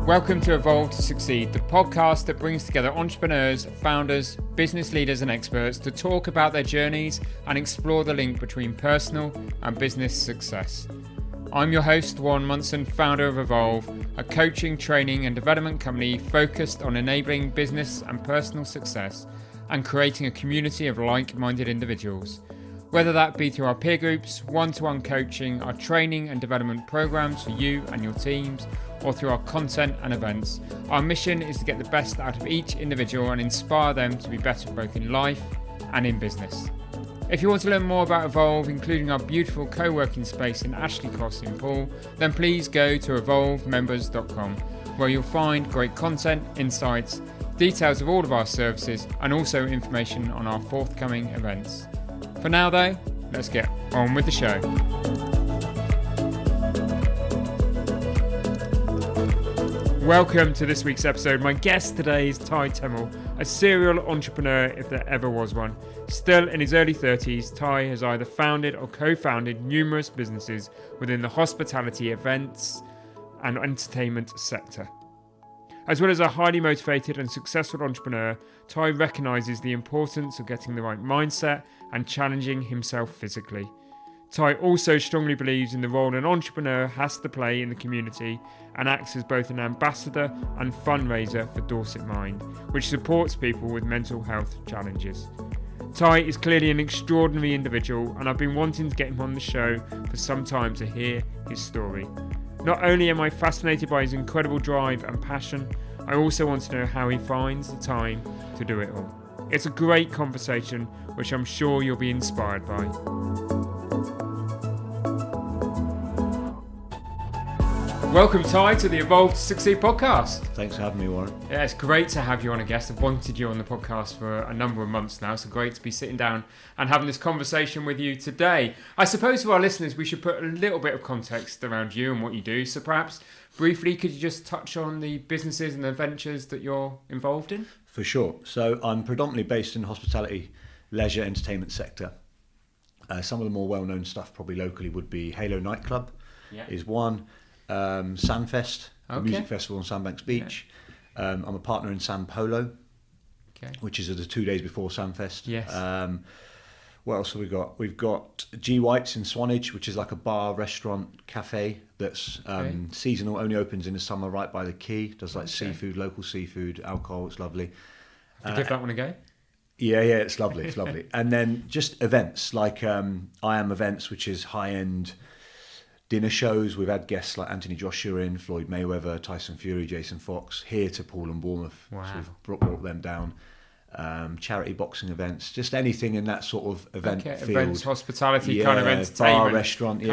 Welcome to Evolve to Succeed, the podcast that brings together entrepreneurs, founders, business leaders and experts to talk about their journeys and explore the link between personal and business success. I'm your host, Warren Munson, founder of Evolve, a coaching, training and development company focused on enabling business and personal success and creating a community of like-minded individuals. Whether that be through our peer groups, one-to-one coaching, our training and development programs for you and your teams, or through our content and events, our mission is to get the best out of each individual and inspire them to be better both in life and in business. If you want to learn more about Evolve, including our beautiful co-working space in Ashley Cross in Poole, then please go to evolvemembers.com, where you'll find great content, insights, details of all of our services, and also information on our forthcoming events. For now though, let's get on with the show. Welcome to this week's episode. My guest today is Ty Temel, a serial entrepreneur if there ever was one. Still in his early 30s, Ty has either founded or co-founded numerous businesses within the hospitality, events and entertainment sector. As well as a highly motivated and successful entrepreneur, Ty recognises the importance of getting the right mindset and challenging himself physically. Ty also strongly believes in the role an entrepreneur has to play in the community and acts as both an ambassador and fundraiser for Dorset Mind, which supports people with mental health challenges. Ty is clearly an extraordinary individual, and I've been wanting to get him on the show for some time to hear his story. Not only am I fascinated by his incredible drive and passion, I also want to know how he finds the time to do it all. It's a great conversation, which I'm sure you'll be inspired by. Welcome, Ty, to the Evolve to Succeed podcast. Thanks for having me, Warren. Yeah, it's great to have you on a guest. I've wanted you on the podcast for a number of months now, so great to be sitting down and having this conversation with you today. I suppose for our listeners, we should put a little bit of context around you and what you do. So perhaps briefly, could you just touch on the businesses and the ventures that you're involved in? For sure. So I'm predominantly based in the hospitality, leisure, entertainment sector. Some of the more well-known stuff probably locally would be Halo Nightclub is one. Sandfest, a music festival on Sandbanks Beach. Yeah. I'm a partner in San Polo, which is the 2 days before Sandfest. Yes. What else have we got? We've got G White's in Swanage, which is like a bar, restaurant, cafe that's seasonal, only opens in the summer right by the quay. Does like seafood, local seafood, alcohol. It's lovely. Give that one a go. Yeah, it's lovely. It's lovely. And then just events like I Am Events, which is high-end dinner shows. We've had guests like Anthony Joshua in, Floyd Mayweather, Tyson Fury, Jason Fox here to Poole and Bournemouth. Wow. So we've brought them down. Charity boxing events, just anything in that sort of event field. Events, hospitality, kind of entertainment. Bar, restaurant,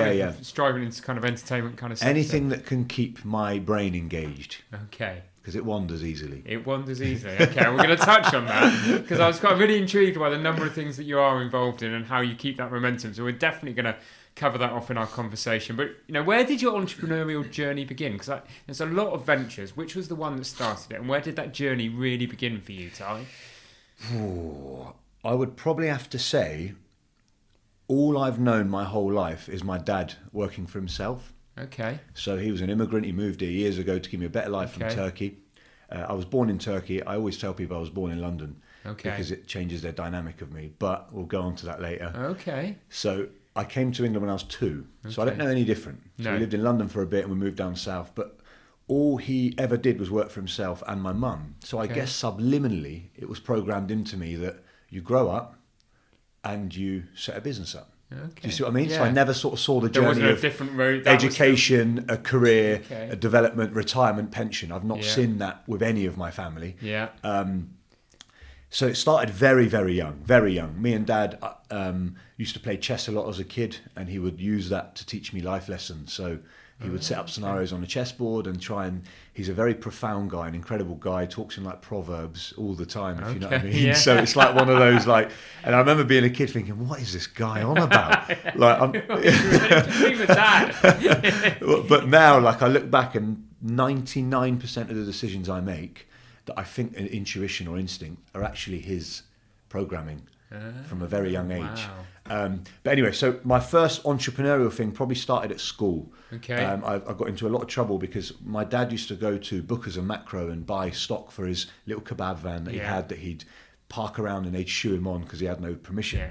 striving into kind of entertainment kind of sector. Anything that can keep my brain engaged. Okay. Because it wanders easily. Okay, we're going to touch on that because I was quite really intrigued by the number of things that you are involved in and how you keep that momentum. So we're definitely going to cover that off in our conversation. But where did your entrepreneurial journey begin? Because there's a lot of ventures. Which was the one that started it, and where did that journey really begin for you, Ty? I would probably have to say all I've known my whole life is my dad working for himself. Okay. So he was an immigrant. He moved here years ago to give me a better life from Turkey. I was born in Turkey. I always tell people I was born in London because it changes their dynamic of me. But we'll go on to that later. Okay. So I came to England when I was 2. So I don't know any different. So we lived in London for a bit and we moved down south. But all he ever did was work for himself and my mum. So I guess subliminally it was programmed into me that you grow up and you set a business up. Okay. Do you see what I mean? Yeah. So I never sort of saw the journey wasn't a of different road. education, a career, a development, retirement, pension. I've not seen that with any of my family. Yeah. So it started very, very young, very young. Me and Dad used to play chess a lot as a kid, and he would use that to teach me life lessons. So he would set up scenarios on the chessboard and try and... He's a very profound guy, an incredible guy, talks in like proverbs all the time, if you know what I mean. Yeah. So it's like one of those like... And I remember being a kid thinking, what is this guy on about? Like I'm... with that. But now, like I look back and 99% of the decisions I make that I think an intuition or instinct are actually his programming. from a very young age. Wow. But anyway, so my first entrepreneurial thing probably started at school. Okay. I got into a lot of trouble because my dad used to go to Booker's and Macro and buy stock for his little kebab van that he had, that he'd park around and they'd shoo him on because he had no permission. Yeah.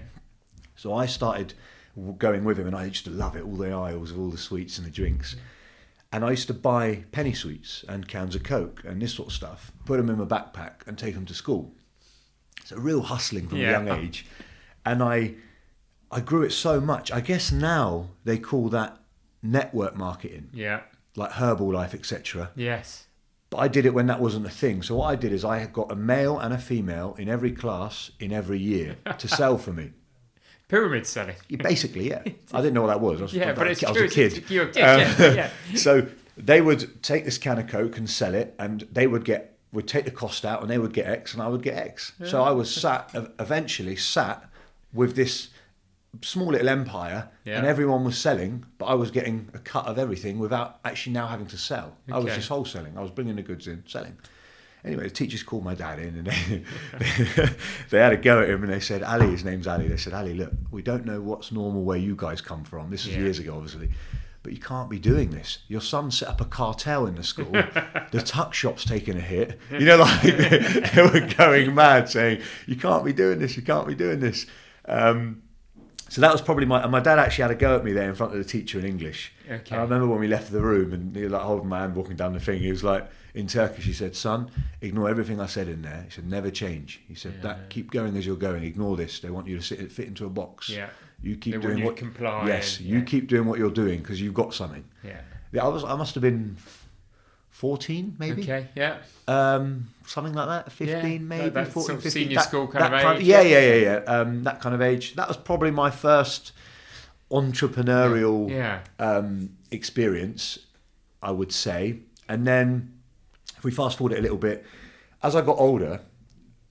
So I started going with him, and I used to love it, all the aisles of all the sweets and the drinks. And I used to buy penny sweets and cans of Coke and this sort of stuff, put them in my backpack and take them to school. So real hustling from a young age. And I grew it so much. I guess now they call that network marketing. Yeah. Like Herbalife, etc. Yes. But I did it when that wasn't a thing. So what I did is I had got a male and a female in every class in every year to sell for me. Pyramid selling. Basically, yeah. I didn't know what that was. I was a a kid. You're a kid, yeah. So they would take this can of Coke and sell it, and they would take the cost out, and they would get X, and I would get X. So I was eventually sat with this small little empire, and everyone was selling, but I was getting a cut of everything without actually now having to sell. I was just wholesaling. I was bringing the goods in, selling. Anyway, the teachers called my dad in, and they had a go at him, and they said, Ali, his name's Ali, they said, Ali, look, we don't know what's normal where you guys come from. This was years ago, obviously. But you can't be doing this. Your son set up a cartel in the school. The tuck shop's taking a hit. You know, like they were going mad saying, you can't be doing this, you can't be doing this. So that was probably my dad actually had a go at me there in front of the teacher in English. Okay. And I remember when we left the room and he was like holding my hand, walking down the thing. He was like, in Turkish, he said, son, ignore everything I said in there. He said, never change. He said, keep going as you're going. Ignore this. They want you to fit into a box. Yeah. You keep doing what comply. Yes, you keep doing what you're doing because you've got something. Yeah. I must have been 14 maybe. Okay. Yeah. Something like that. 15 maybe. That 14, sort of 15. Senior school kind of age. Yeah. That kind of age. That was probably my first entrepreneurial experience, I would say. And then if we fast forward it a little bit, as I got older,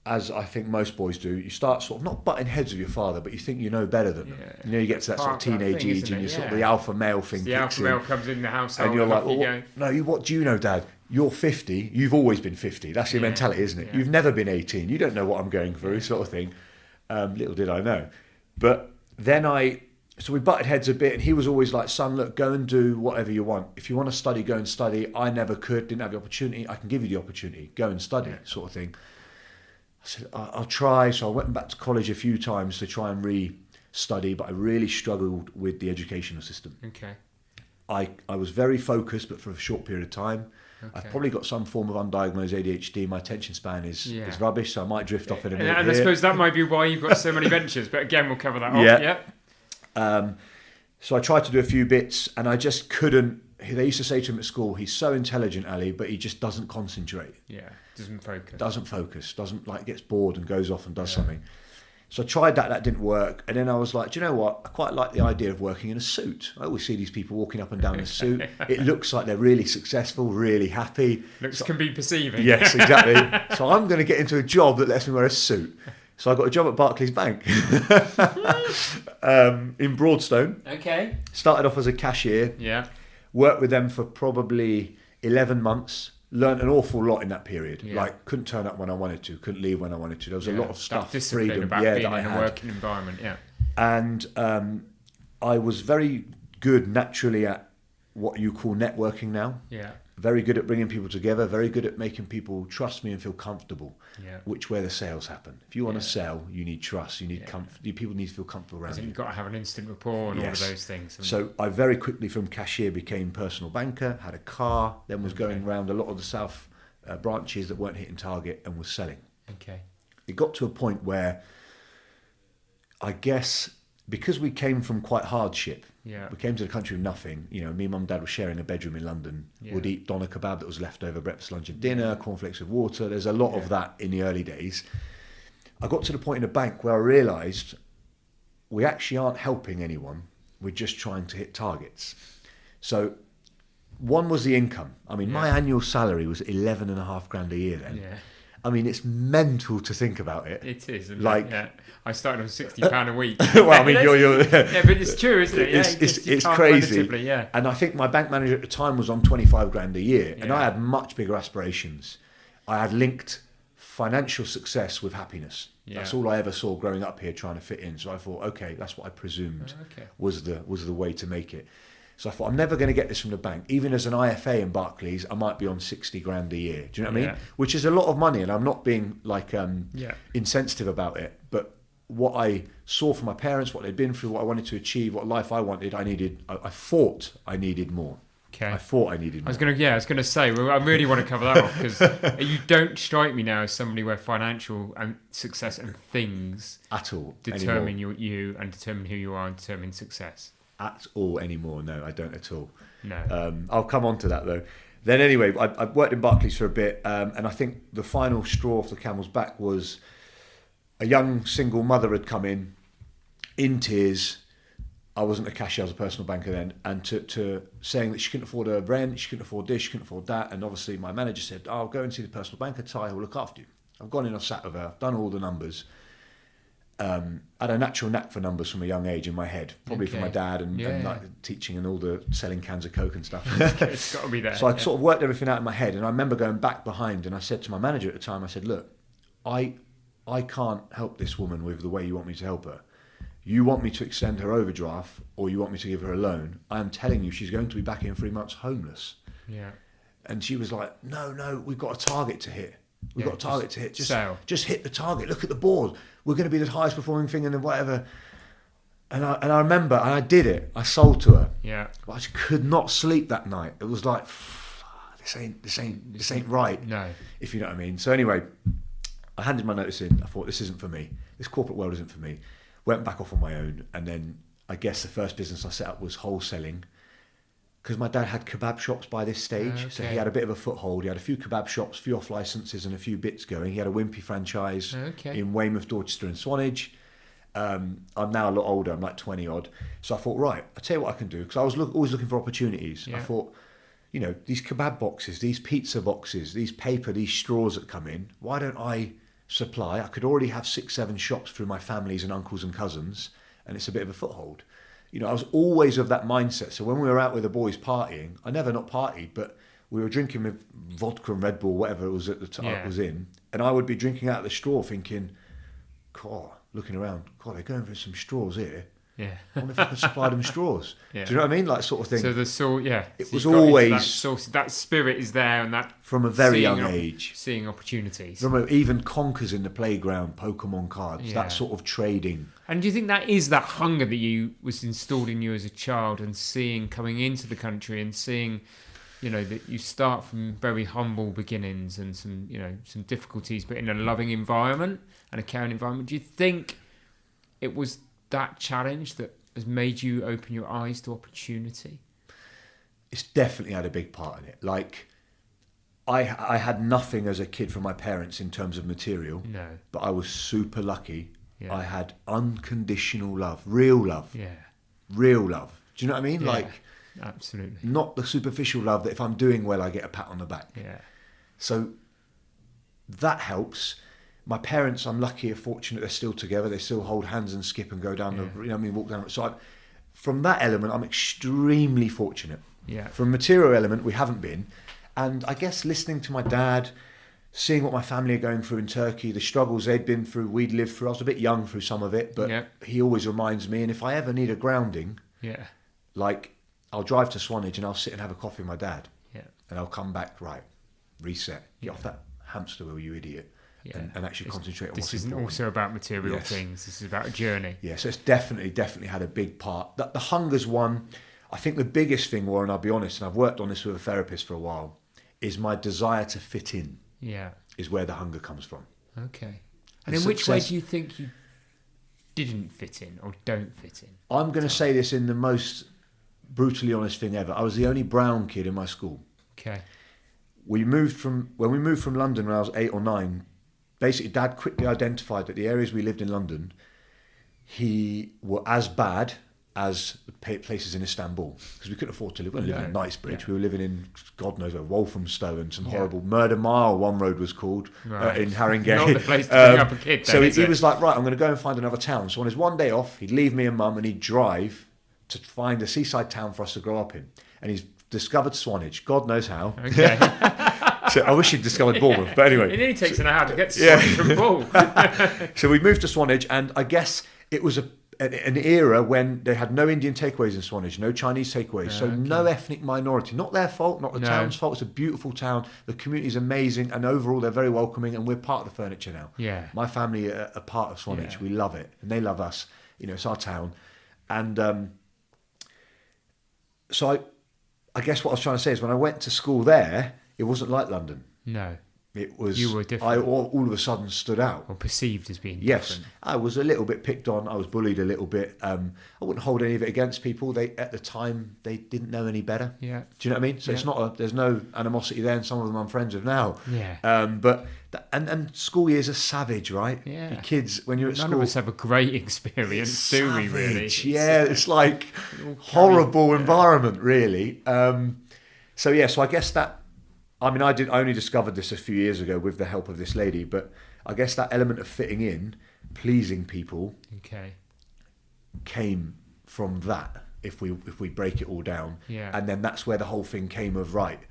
as I think most boys do, you start sort of not butting heads with your father, but you think you know better than them. You know, you get to that sort of teenage age, and you're sort of the alpha male thing. The alpha male comes in the household, and you're like, well, what do you know, Dad? You're 50. You've always been 50. That's your mentality, isn't it? Yeah. You've never been 18. You don't know what I'm going through, sort of thing. Little did I know. But then so we butted heads a bit, and he was always like, son, look, go and do whatever you want. If you want to study, go and study. I never could, didn't have the opportunity. I can give you the opportunity. Go and study, sort of thing. I said, I'll try. So I went back to college a few times to try and re-study, but I really struggled with the educational system. Okay. I was very focused, but for a short period of time. Okay. I've probably got some form of undiagnosed ADHD. My attention span is rubbish, so I might drift off in a minute. And I suppose that might be why you've got so many ventures, but again, we'll cover that off. Yeah. So I tried to do a few bits, and I just couldn't. They used to say to him at school, he's so intelligent, Ali, but he just doesn't concentrate. Yeah, doesn't focus. Doesn't gets bored and goes off and does something. So I tried that didn't work. And then I was like, do you know what? I quite like the idea of working in a suit. I always see these people walking up and down in a suit. It looks like they're really successful, really happy. Looks can be perceiving. Yes, exactly. So I'm going to get into a job that lets me wear a suit. So I got a job at Barclays Bank in Broadstone. Okay. Started off as a cashier. Yeah. Worked with them for probably 11 months. Learned an awful lot in that period. Yeah. Like, couldn't turn up when I wanted to, couldn't leave when I wanted to. There was a lot of stuff, freedom, about being that I in had. A working environment. Yeah. And I was very good naturally at what you call networking now. Yeah. Very good at bringing people together. Very good at making people trust me and feel comfortable. Yeah. Which where the sales happen. If you want to sell, you need trust. You need comfort. People need to feel comfortable around you. You've got to have an instant rapport and all of those things. So I very quickly from cashier became personal banker. Had a car. Then was going around a lot of the south branches that weren't hitting target and was selling. Okay. It got to a point where I guess because we came from quite hardship. Yeah. We came to the country with nothing. You know, me and mum and dad were sharing a bedroom in London. Yeah. Would eat doner kebab that was left over breakfast, lunch and dinner, cornflakes with water. There's a lot of that in the early days. I got to the point in the bank where I realised we actually aren't helping anyone. We're just trying to hit targets. So one was the income. I mean, my annual salary was 11.5 grand a year then. Yeah. I mean, it's mental to think about it. It is. Like, I started on £60 a week. Well, I mean, you're yeah, but it's true, isn't it? Yeah, it's crazy. Yeah. And I think my bank manager at the time was on 25 grand a year, and I had much bigger aspirations. I had linked financial success with happiness. Yeah. That's all I ever saw growing up here, trying to fit in. So I thought, okay, that's what I presumed was the way to make it. So I thought, I'm never going to get this from the bank. Even as an IFA in Barclays, I might be on 60 grand a year. Do you know what I mean? Which is a lot of money, and I'm not being like insensitive about it. But what I saw from my parents, what they'd been through, what I wanted to achieve, what life I wanted, I thought I needed more. Okay. I thought I needed more. I was gonna say, well, I really want to cover that off, because you don't strike me now as somebody where financial and success and things at all determine you and determine who you are and determine success. At all anymore. No, I don't at all. No. I'll come on to that though. Then anyway, I worked in Barclays for a bit, and I think the final straw off the camel's back was a young single mother had come in tears. I wasn't a cashier, I was a personal banker then, and to saying that she couldn't afford her rent, she couldn't afford this, she couldn't afford that, and obviously my manager said, "Oh, go and see the personal banker, Ty, who'll look after you." I've gone in, I've sat with her, I've done all the numbers. I had a natural knack for numbers from a young age in my head, probably from my dad and like teaching and all the selling cans of Coke and stuff. It's got to be there. So I sort of worked everything out in my head, and I remember going back behind, and I said to my manager at the time, I said, "Look, I can't help this woman with the way you want me to help her. You want me to extend her overdraft, or you want me to give her a loan. I am telling you, she's going to be back in 3 months homeless." Yeah. And she was like, no, we've got a target to hit. We've got a target to hit. Just hit the target. Look at the board. We're going to be the highest performing thing in the whatever. And I remember, and I did it. I sold to her. Yeah. But I just could not sleep that night. It was like, this ain't right. No. If you know what I mean. So anyway, I handed my notice in. I thought, this isn't for me. This corporate world isn't for me. Went back off on my own, and then I guess the first business I set up was wholesaling, because my dad had kebab shops by this stage. So he had a bit of a foothold. He had a few kebab shops, a few off licenses, and a few bits going. He had a Wimpy franchise in Weymouth, Dorchester and Swanage. I'm now a lot older, I'm like 20 odd. So I thought, right, I'll tell you what I can do, because I was always looking for opportunities. I thought, these kebab boxes, these pizza boxes, these paper, these straws that come in, why don't I supply? I could already have 6-7 shops through my families and uncles and cousins, and it's a bit of a foothold. I was always of that mindset. So when we were out with the boys partying, I never not partied, but we were drinking with vodka and Red Bull, whatever it was at the time it was in, and I would be drinking out of the straw thinking, God, looking around, God, they're going for some straws here. Yeah. I wonder if I could supply them straws. Yeah. Do you know what I mean? Like sort of thing. So it was always that spirit is there, and that from a very young age, seeing opportunities. Remember, even conkers in the playground, Pokemon cards, that sort of trading. And do you think that is that hunger that was installed in you as a child, and seeing coming into the country and seeing, that you start from very humble beginnings and some difficulties, but in a loving environment and a caring environment? Do you think it was that challenge that has made you open your eyes to opportunity? It's definitely had a big part in it. Like, I had nothing as a kid from my parents in terms of material. No. But I was super lucky. Yeah. I had unconditional love, real love. Yeah. Real love. Do you know what I mean? Yeah, like, absolutely. Not the superficial love that if I'm doing well, I get a pat on the back. Yeah. So that helps. My parents, I'm lucky, are fortunate, they're still together. They still hold hands and skip and go down walk down. So from that element, I'm extremely fortunate. Yeah. From a material element, we haven't been. And I guess listening to my dad, seeing what my family are going through in Turkey, the struggles they'd been through, we'd lived through. I was a bit young through some of it, but he always reminds me. And if I ever need a grounding, like I'll drive to Swanage and I'll sit and have a coffee with my dad. Yeah. And I'll come back, right, reset, get off that hamster wheel, you idiot. Yeah. And actually concentrate on what's important. This isn't also about material things. This is about a journey. Yeah, so it's definitely had a big part. The hunger's one. I think the biggest thing, Warren, I'll be honest, and I've worked on this with a therapist for a while, is my desire to fit in. Yeah. Is where the hunger comes from. Okay. And in which way do you think you didn't fit in or don't fit in? I'm going to say this in the most brutally honest thing ever. I was the only brown kid in my school. Okay. When we moved from London when I was 8 or 9, basically, Dad quickly identified that the areas we lived in London, were as bad as the places in Istanbul, because we couldn't afford to live. We weren't living in Knightsbridge. We were living in, God knows where, Walthamstow and some horrible Murder Mile. One road was called in Haringey. Not the place to bring up a kid. So he was like, right, I'm going to go and find another town. So on his one day off, he'd leave me and Mum, and he'd drive to find a seaside town for us to grow up in. And he's discovered Swanage. God knows how. Okay. So I wish he'd discovered Bournemouth, but anyway. It only takes an hour to get to Swanage from Bull. So we moved to Swanage, and I guess it was an era when they had no Indian takeaways in Swanage, no Chinese takeaways, so no ethnic minority. Not their fault, not the town's fault. It's a beautiful town. The community's amazing, and overall they're very welcoming, and we're part of the furniture now. Yeah. My family are part of Swanage. We love it, and they love us. You know, it's our town. And so I guess what I was trying to say is when I went to school there, it wasn't like London. No. It was. You were different. I all of a sudden stood out. Or perceived as being Yes, different. I was a little bit picked on. I was bullied a little bit. I wouldn't hold any of it against people. They at the time they didn't know any better. Yeah. Do you know what I mean? So it's not there's no animosity there, and some of them I'm friends with now. Yeah. But and school years are savage, right? Yeah. Your kids when you're at None school. of us have a great experience, do we? Really? Yeah, it's like horrible environment, really. So I guess that. I mean, I only discovered this a few years ago with the help of this lady, but I guess that element of fitting in, pleasing people, came from that. If we break it all down, and then that's where the whole thing came of right.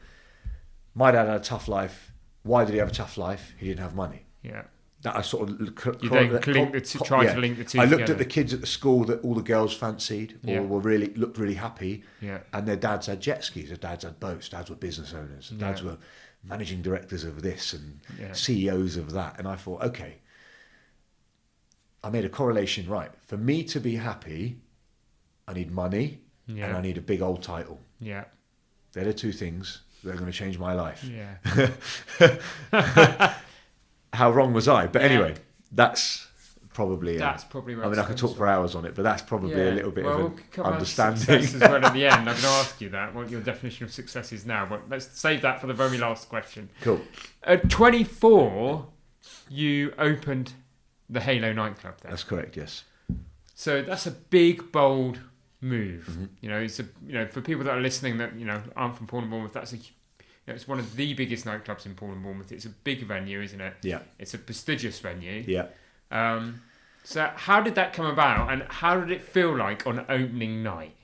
My dad had a tough life. Why did he have a tough life? He didn't have money. Yeah. That I sort of tried to link the two. I looked together. at the kids at the school that all the girls fancied or looked really happy, Yeah. and their dads had jet skis, their dads had boats, dads were business owners, dads were managing directors of this and CEOs of that, and I thought, okay, I made a correlation. Right, for me to be happy, I need money and I need a big old title. Yeah. They're the two things that are going to change my life. Yeah. How wrong was I? But anyway, that's probably. That's probably. Where I mean, I could talk for hours on it, but that's probably a little bit of an understanding. Success as well at the end. I'm going to ask you that, what your definition of success is now. But let's save that for the very last question. Cool. At 24, you opened the Halo nightclub there. That's correct. Yes. So that's a big, bold move. Mm-hmm. You know, it's for people that are listening that aren't from Paul and Bournemouth. That's it's one of the biggest nightclubs in Paul and Bournemouth. It's a big venue, isn't it? Yeah. It's a prestigious venue. Yeah. So how did that come about, and how did it feel like on opening night?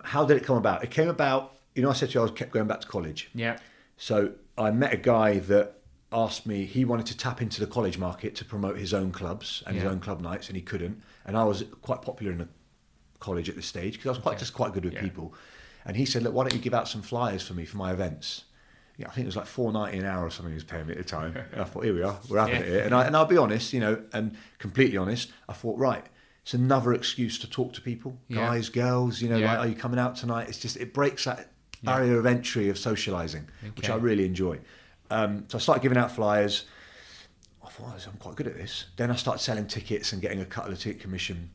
How did it come about? It came about. I said to you I kept going back to college. Yeah. So I met a guy that asked me. He wanted to tap into the college market to promote his own clubs and his own club nights, and he couldn't. And I was quite popular in the college at this stage because I was quite good with people. And he said, look, why don't you give out some flyers for me for my events? I think it was like $4.90 an hour or something he was paying me at the time. And I thought, here we are, we're having it here. And I'll be honest, and completely honest, I thought, right, it's another excuse to talk to people, guys, girls, like, are you coming out tonight? It's just, it breaks that barrier of entry of socialising, which I really enjoy. So I started giving out flyers. I thought, I'm quite good at this. Then I started selling tickets and getting a cut of the ticket commission.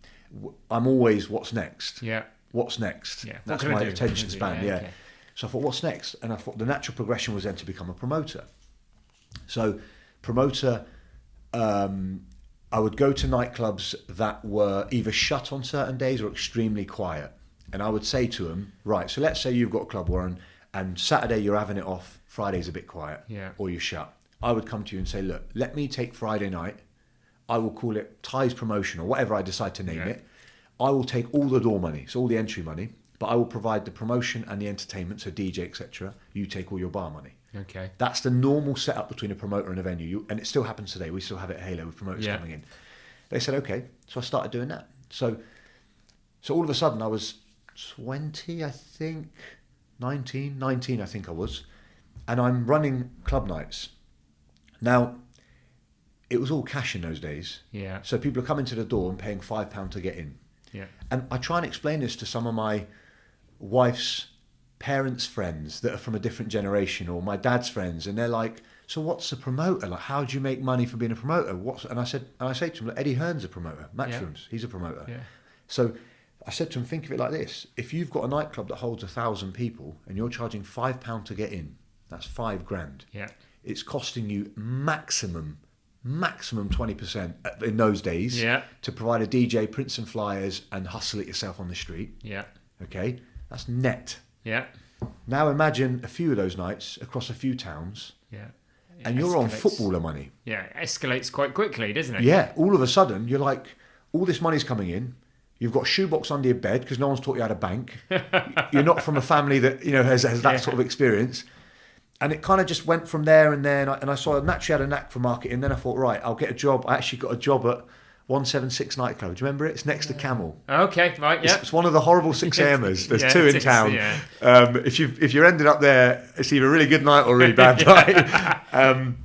I'm always, what's next? Yeah. What's next? Yeah. That's my attention span, Okay. So I thought, what's next? And I thought the natural progression was then to become a promoter. So promoter, I would go to nightclubs that were either shut on certain days or extremely quiet. And I would say to them, right, so let's say you've got a club, Warren, and Saturday you're having it off, Friday's a bit quiet, or you're shut. I would come to you and say, look, let me take Friday night. I will call it Tys Promotion or whatever I decide to name it. I will take all the door money, so all the entry money, but I will provide the promotion and the entertainment, so DJ, etc. You take all your bar money. Okay. That's the normal setup between a promoter and a venue, and it still happens today. We still have it at Halo with promoters coming in. They said, okay, so I started doing that. So all of a sudden I was 20, I think, 19 I think I was, and I'm running club nights. Now, it was all cash in those days. Yeah. So people are coming to the door and paying £5 to get in. Yeah. And I try and explain this to some of my wife's parents' friends that are from a different generation, or my dad's friends, and they're like, so what's a promoter? Like, how do you make money for being a promoter? And I say to them, Eddie Hearn's a promoter. Matchrooms, he's a promoter. Yeah. So I said to him, think of it like this. If you've got a nightclub that holds 1,000 people and you're charging £5 to get in, that's $5,000. Yeah. It's costing you maximum 20% in those days to provide a DJ, print some flyers and hustle it yourself on the street. Yeah. Okay? That's net. Yeah. Now imagine a few of those nights across a few towns. Yeah. And you're on footballer money. Yeah, it escalates quite quickly, doesn't it? Yeah. All of a sudden, you're like, all this money's coming in. You've got a shoebox under your bed because no one's taught you how to bank. You're not from a family that has that sort of experience. And it kind of just went from there and then. And I sort of naturally had a knack for marketing. Then I thought, right, I'll get a job. I actually got a job at 176 nightclub. Do you remember it? It's next to Camel. Okay, right, yeah. It's one of the horrible 6 a.m.ers. There's 2 in town. Yeah. If you're ended up there, it's either a really good night or a really bad night.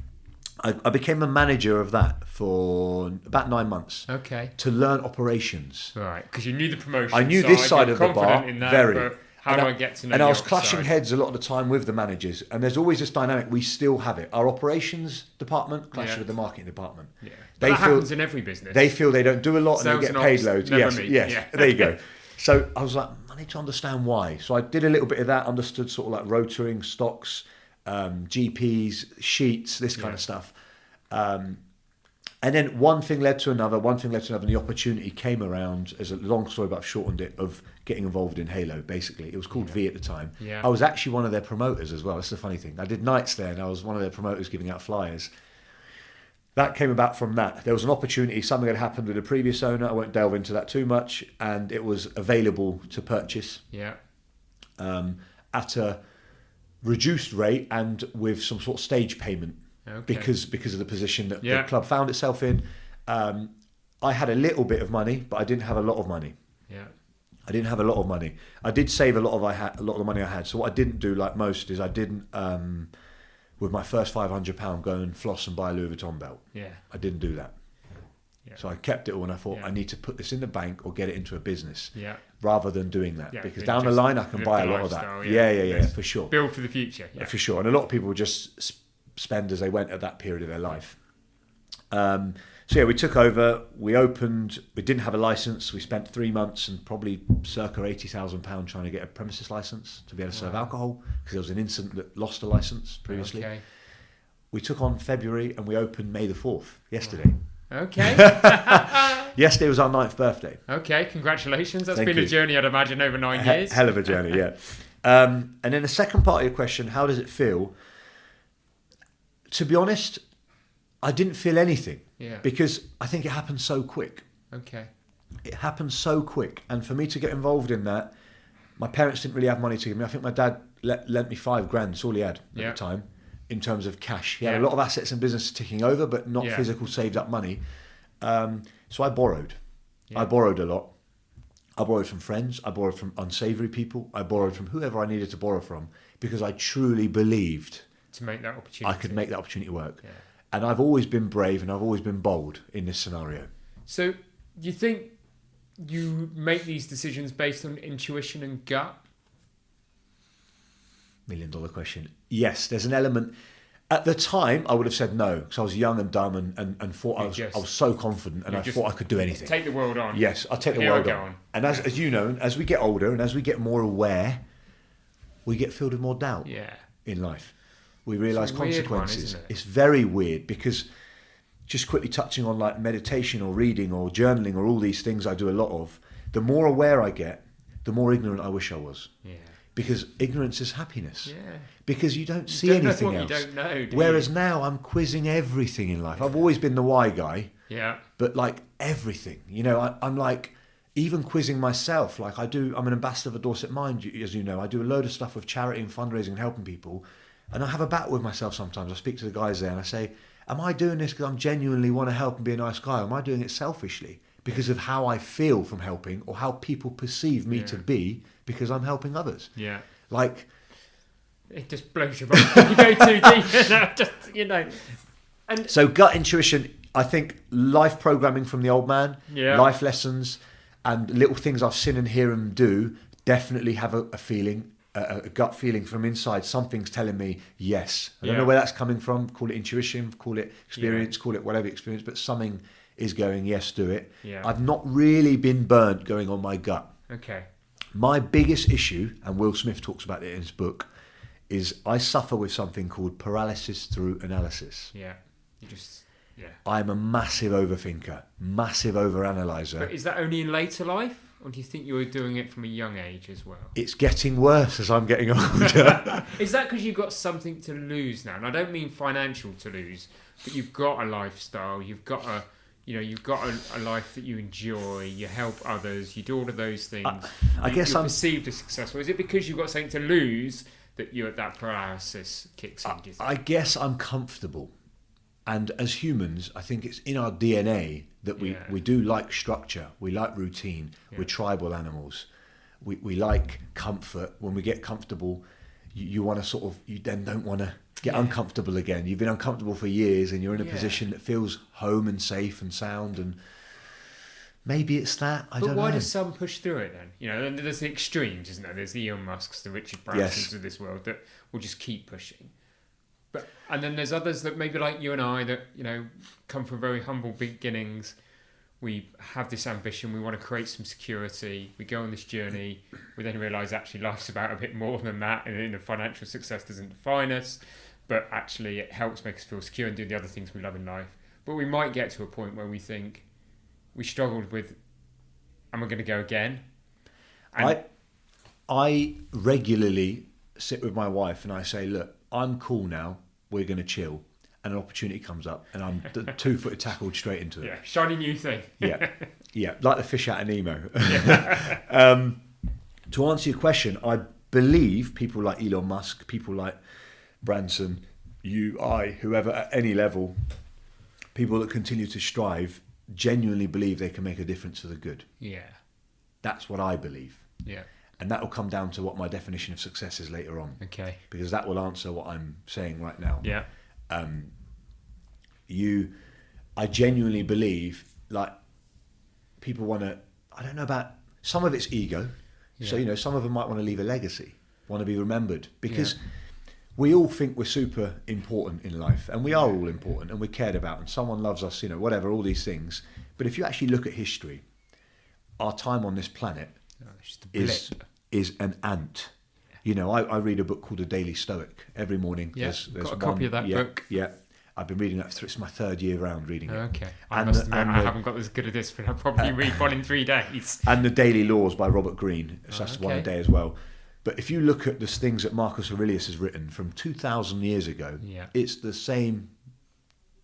I became a manager of that for about 9 months. Okay. To learn operations. Right, because you knew the promotion. I knew this side of the bar very. How do I get to know? And I was clashing heads a lot of the time with the managers, and there's always this dynamic. We still have it. Our operations department clashes with the marketing department. Yeah, that happens in every business. They feel they don't do a lot and they get paid loads. Yes. Yeah. There you go. So I was like, I need to understand why. So I did a little bit of that. Understood sort of like rotoring, stocks, GPs, sheets, this kind of stuff. And then one thing led to another, and the opportunity came around, as a long story, but I've shortened it, of getting involved in Halo, basically. It was called V at the time. Yeah. I was actually one of their promoters as well. That's the funny thing. I did nights there, and I was one of their promoters giving out flyers. That came about from that. There was an opportunity, something had happened with the previous owner. I won't delve into that too much, and it was available to purchase at a reduced rate and with some sort of stage payment. Okay. Because of the position that the club found itself in. I had a little bit of money, but I didn't have a lot of money. Yeah, I didn't have a lot of money. I did save a lot of the money I had. So what I didn't do, like most, is I didn't with my first £500 go and floss and buy a Louis Vuitton belt. Yeah, I didn't do that. Yeah. So I kept it all, and I thought I need to put this in the bank or get it into a business. Yeah. Rather than doing that, because down the line I can buy a lot of that. Yeah, for sure. Build for the future. Yeah. For sure, and a lot of people just spend as they went at that period of their life. So we took over, we opened, we didn't have a license, we spent 3 months and probably circa £80,000 trying to get a premises license to be able to serve alcohol, because there was an incident that lost a license previously. Okay. We took on February and we opened May the 4th, yesterday. Okay. Yesterday was our 9th birthday. Okay, congratulations. That's been a journey, I'd imagine, over 9 years. Hell of a journey, yeah. And then the second part of your question, how does it feel? To be honest, I didn't feel anything because I think it happened so quick. Okay. It happened so quick. And for me to get involved in that, my parents didn't really have money to give me. I think my dad lent me £5,000. That's all he had at the time in terms of cash. He had a lot of assets and business ticking over, but not physical saved up money. So I borrowed. I borrowed a lot. I borrowed from friends. I borrowed from unsavoury people. I borrowed from whoever I needed to borrow from because I truly believed to make that opportunity. I could make that opportunity work. Yeah. And I've always been brave and I've always been bold in this scenario. So you think you make these decisions based on intuition and gut? $1 million question. Yes, there's an element. At the time, I would have said no, because I was young and dumb and thought I was so confident and I thought I could do anything. Take the world on. Yes, I'll take the world on. And as you know, as we get older and as we get more aware, we get filled with more doubt in life. We realise consequences. It's very weird because just quickly touching on like meditation or reading or journaling or all these things I do a lot of, the more aware I get, the more ignorant I wish I was. Yeah. Because ignorance is happiness. Yeah. Because you don't see anything else. You don't know, Whereas now I'm quizzing everything in life. I've always been the why guy. Yeah. But like everything, I'm like even quizzing myself. Like I'm an ambassador for Dorset Mind, as you know. I do a load of stuff with charity and fundraising and helping people. And I have a battle with myself sometimes. I speak to the guys there and I say, am I doing this because I genuinely want to help and be a nice guy? Or am I doing it selfishly because of how I feel from helping or how people perceive me to be because I'm helping others? Yeah. Like... It just blows your mind. You go too deep. And so gut intuition, I think life programming from the old man, life lessons and little things I've seen and hear him do definitely have a feeling... A gut feeling from inside. Something's telling me yes. I don't know where that's coming from. Call it intuition, call it experience, call it whatever experience, but something is going, yes, do it. Yeah. I've not really been burnt going on my gut. Okay. My biggest issue, and Will Smith talks about it in his book, is I suffer with something called paralysis through analysis. Yeah. I'm a massive overthinker, massive overanalyzer. But is that only in later life? Or do you think you were doing it from a young age as well? It's getting worse as I'm getting older. Is that because you've got something to lose now? And I don't mean financial to lose, but you've got a lifestyle, you've got you've got a life that you enjoy, you help others, you do all of those things. I guess you're I'm perceived as successful. Is it because you've got something to lose that that paralysis kicks in? Do you think? I guess I'm comfortable. And as humans, I think it's in our DNA that we do like structure, we like routine, we're tribal animals. We like comfort. When we get comfortable, you want to you then don't want to get uncomfortable again. You've been uncomfortable for years and you're in a position that feels home and safe and sound, and maybe it's that. I don't know. But why do some push through it then? There's the extremes, isn't there? There's the Elon Musks, the Richard Bransons of this world that will just keep pushing. And then there's others that maybe like you and I that, come from very humble beginnings. We have this ambition, we want to create some security, we go on this journey, we then realise actually life's about a bit more than that, and financial success doesn't define us, but actually it helps make us feel secure and do the other things we love in life. But we might get to a point where we think we struggled with, am I going to go again? And I regularly sit with my wife and I say, look, I'm cool now, we're going to chill. And an opportunity comes up and I'm 2-footed tackled straight into it. Yeah, shiny new thing. yeah, like the fish out of Nemo. To answer your question, I believe people like Elon Musk, people like Branson, whoever at any level, people that continue to strive, genuinely believe they can make a difference for the good. Yeah. That's what I believe. Yeah. And that will come down to what my definition of success is later on. Okay. Because that will answer what I'm saying right now. Yeah. I genuinely believe, like, people want to, I don't know about, some of it's ego. So, some of them might want to leave a legacy, want to be remembered, because we all think we're super important in life, and we are all important and we're cared about, and someone loves us, whatever, all these things. But if you actually look at history, our time on this planet is an ant. I read a book called The Daily Stoic every morning. Yeah, there's got a copy of that book. Yeah, I've been reading that. It's my third year round reading it. Okay, I haven't got as good at this, but I'll probably read one in 3 days. And The Daily Laws by Robert Greene. So that's one a day as well. But if you look at the things that Marcus Aurelius has written from 2,000 years ago, it's the same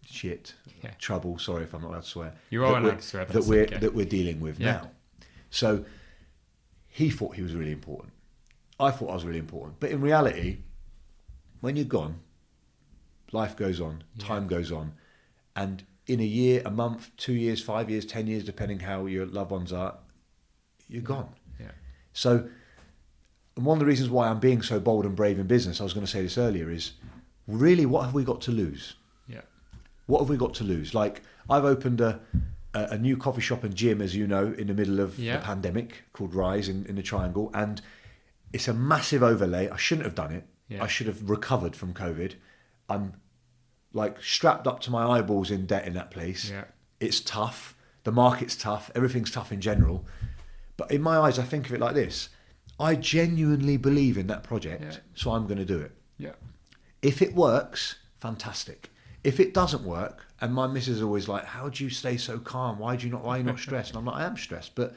shit, trouble. Sorry if I'm not allowed to swear. You are allowed to swear. That we're dealing with now. So he thought he was really important. I thought I was really important. But in reality, when you're gone, life goes on, time goes on. And in a year, a month, 2 years, 5 years, 10 years, depending how your loved ones are, you're gone. Yeah. So, and one of the reasons why I'm being so bold and brave in business, I was going to say this earlier, is really, what have we got to lose? Yeah. What have we got to lose? Like, I've opened a new coffee shop and gym, as you know, in the middle of the pandemic, called Rise in the Triangle. And it's a massive overlay. I shouldn't have done it. I should have recovered from COVID. I'm like strapped up to my eyeballs in debt in that place. Yeah. It's tough. The market's tough. Everything's tough in general. But in my eyes, I think of it like this. I genuinely believe in that project, so I'm going to do it. Yeah. If it works, fantastic. If it doesn't work, and my missus is always like, how do you stay so calm? Why are you not stressed? And I'm like, I am stressed, but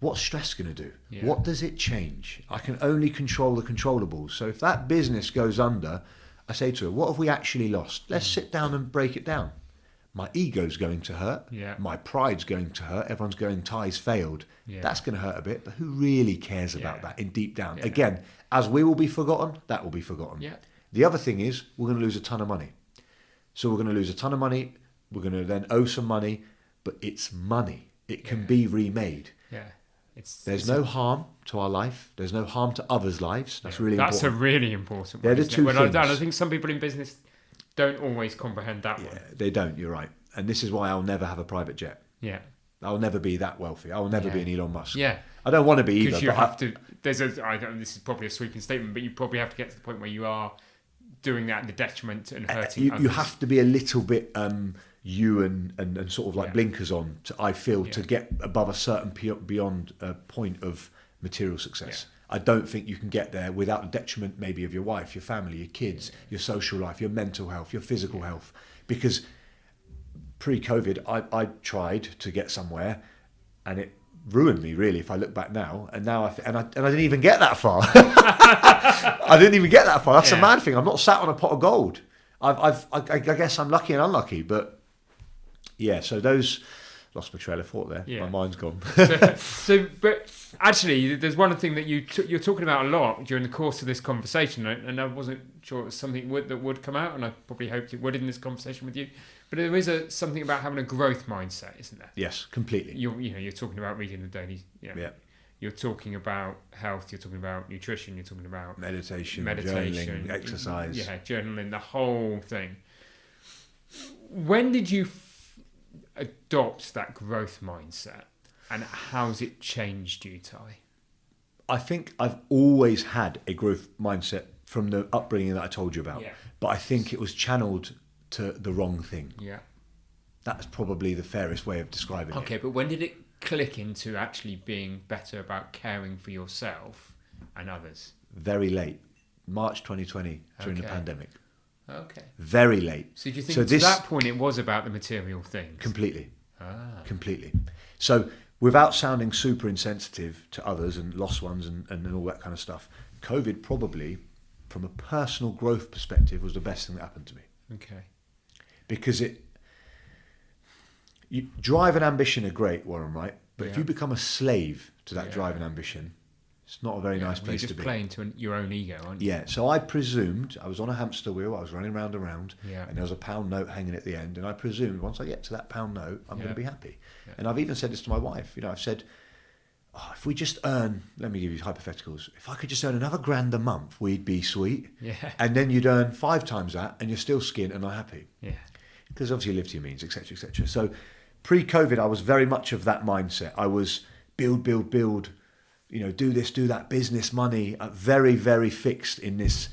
what's stress going to do? Yeah. What does it change? I can only control the controllables. So if that business goes under, I say to her, what have we actually lost? Let's sit down and break it down. My ego's going to hurt. Yeah. My pride's going to hurt. Everyone's going, Ty's failed. Yeah. That's going to hurt a bit, but who really cares about that in deep down? Yeah. Again, as we will be forgotten, that will be forgotten. Yeah. The other thing is, we're going to lose a ton of money. So we're going to lose a ton of money. We're going to then owe some money, but it's money. It can be remade. Yeah. There's no harm to our life. There's no harm to others' lives. That's really important. That's a really important one. They're the two things. I think some people in business don't always comprehend that one. Yeah, they don't. You're right. And this is why I'll never have a private jet. Yeah. I'll never be that wealthy. I will never be an Elon Musk. Yeah. I don't want to be either. Because you have to. This is probably a sweeping statement, but you probably have to get to the point where you are doing that at the detriment and hurting others. You have to be a little bit you and sort of like blinkers on, I feel, to get above a certain beyond a point of material success. Yeah. I don't think you can get there without the detriment maybe of your wife, your family, your kids, your social life, your mental health, your physical health. Because pre-COVID, I tried to get somewhere and it ruined me, really, if I look back now. And now I didn't even get that far. I didn't even get that far. That's a mad thing. I'm not sat on a pot of gold. I guess I'm lucky and unlucky, but Yeah, so those... Lost my trail of thought there. Yeah. My mind's gone. But actually, there's one thing that you're talking about a lot during the course of this conversation, and I wasn't sure it was something that would come out, and I probably hoped it would in this conversation with you. But there is something about having a growth mindset, isn't there? Yes, completely. You're talking about reading the daily. Yeah. You're talking about health. You're talking about nutrition. You're talking about meditation, journaling, exercise. Yeah, journaling, the whole thing. When did you adopt that growth mindset, and how's it changed you, Ty? I think I've always had a growth mindset from the upbringing that I told you about, but I think it was channeled to the wrong thing. Yeah, that's probably the fairest way of describing it. Okay, but when did it click into actually being better about caring for yourself and others? Very late, March 2020, during the pandemic. Okay. Very late. So do you think to that point it was about the material things? Completely. Completely. So without sounding super insensitive to others and lost ones and all that kind of stuff, COVID probably, from a personal growth perspective, was the best thing that happened to me. Okay. Because drive and ambition are great, Warren, right? But if you become a slave to that drive and ambition, it's not a very nice place to be. You're just playing to your own ego, aren't you? Yeah, so I presumed, I was on a hamster wheel, I was running round and round, and there was a £1 note hanging at the end, and I presumed once I get to that £1 note, I'm going to be happy. Yeah. And I've even said this to my wife, I've said, if we just earn, let me give you hypotheticals, if I could just earn another £1,000 a month, we'd be sweet. Yeah. And then you'd earn 5 times that, and you're still skint and not happy. Yeah. Because obviously you live to your means, etc., etc. So pre-COVID, I was very much of that mindset. I was build, do this, do that, business, money, very, very fixed in this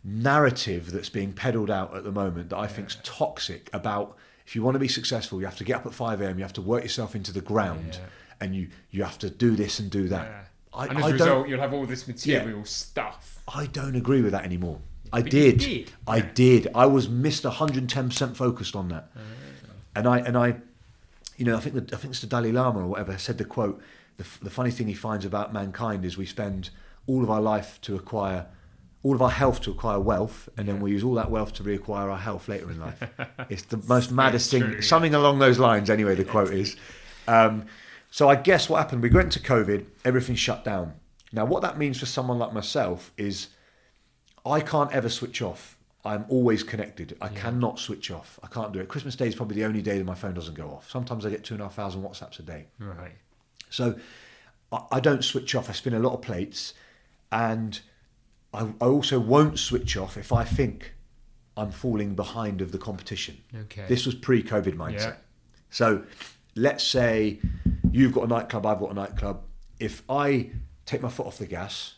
narrative that's being peddled out at the moment that I think's toxic about if you want to be successful, you have to get up at 5 a.m, you have to work yourself into the ground, and you have to do this and do that. Yeah. And as a result, you'll have all this material stuff. I don't agree with that anymore. I did. I was Mr. 110% focused on that. And I think it's the Dalai Lama or whatever said the quote, the funny thing he finds about mankind is we spend all of our life to acquire, all of our health to acquire wealth, and then we use all that wealth to reacquire our health later in life. It's the most maddest thing. True, something along those lines, anyway, the quote is. So I guess what happened, we went into COVID, everything shut down. Now, what that means for someone like myself is I can't ever switch off. I'm always connected. I cannot switch off. I can't do it. Christmas Day is probably the only day that my phone doesn't go off. Sometimes I get 2,500 WhatsApps a day. Right. So I don't switch off. I spin a lot of plates, and I also won't switch off if I think I'm falling behind of the competition. Okay. This was pre-COVID mindset. Yeah. So let's say you've got a nightclub, I've got a nightclub. If I take my foot off the gas,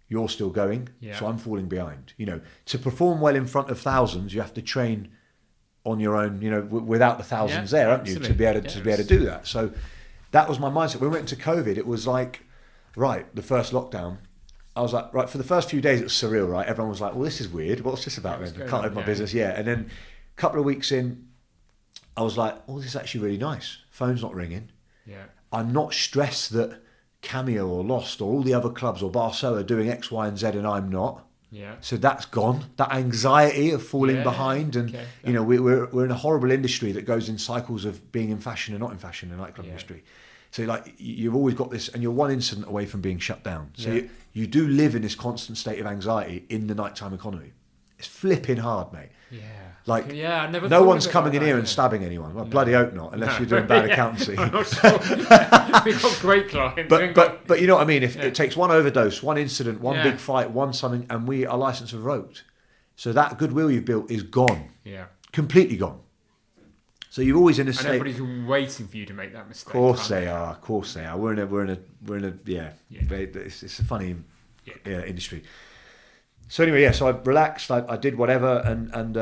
you're still going, so I'm falling behind. To perform well in front of thousands, you have to train on your own, without the thousands there, haven't you, to be able to do that. So that was my mindset. When we went into COVID, it was like, right, the first lockdown, I was like, right, for the first few days it was surreal, right? Everyone was like, well, this is weird. What's this about then? I can't have my business, And then a couple of weeks in, I was like, oh, this is actually really nice. Phone's not ringing. Yeah. I'm not stressed that Cameo or Lost or all the other clubs or Barcelona are doing X, Y, and Z and I'm not. Yeah. So that's gone. That anxiety of falling behind, and we're in a horrible industry that goes in cycles of being in fashion and not in fashion, the nightclub industry. So you've always got this, and you're one incident away from being shut down. So you do live in this constant state of anxiety in the nighttime economy. It's flipping hard, mate. Yeah. I never no one's coming in here and stabbing anyone. Well, bloody hope not, unless you're doing bad accountancy. I'm not sure. We've got great clients. But you know what I mean? If it takes one overdose, one incident, one big fight, one something, and our license revoked. So that goodwill you've built is gone. Yeah. Completely gone. So you're always in a state. And everybody's waiting for you to make that mistake. Of course they are. Of course they are. We're in a. It's a funny industry. So anyway, so I relaxed. I did whatever, and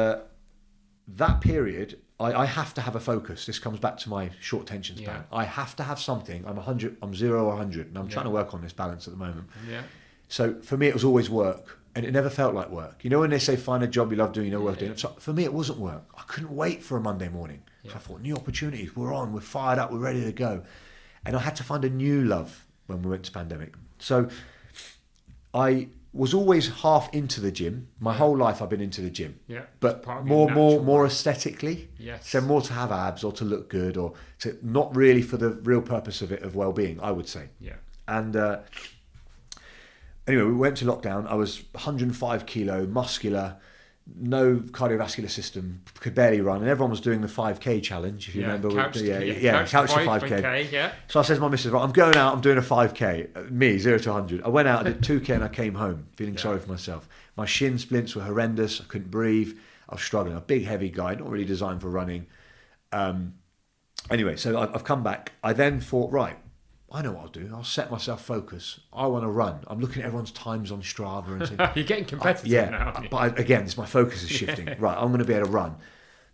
that period, I have to have a focus. This comes back to my short attention span. I have to have something. I'm 0 or 100, and I'm trying to work on this balance at the moment. Yeah. So for me, it was always work, and it never felt like work. When they say find a job you love doing, worth doing. So for me, it wasn't work. I couldn't wait for a Monday morning. So I thought, new opportunities. We're fired up. We're ready to go. And I had to find a new love when we went to pandemic. So I was always half into the gym. My whole life I've been into the gym. Yeah. But more aesthetically. Yes. So more to have abs or to look good, or to not really for the real purpose of it, of well-being, I would say. Yeah. And anyway, we went to lockdown. I was 105 kilo, muscular, no cardiovascular system, could barely run, and everyone was doing the 5k challenge, if you remember. Couch to 5k. Yeah. So I said to my missus, right, I'm going out, I'm doing a 5k, me, 0 to 100. I went out, I did 2k, and I came home feeling sorry for myself. My shin splints were horrendous, I couldn't breathe, I was struggling. A big, heavy guy, not really designed for running. Anyway, so I've come back. I then thought, right, I know what I'll do. I'll set myself focus. I want to run. I'm looking at everyone's times on Strava and saying, you're getting competitive now. Aren't you? But again, my focus is shifting. Right, I'm going to be able to run.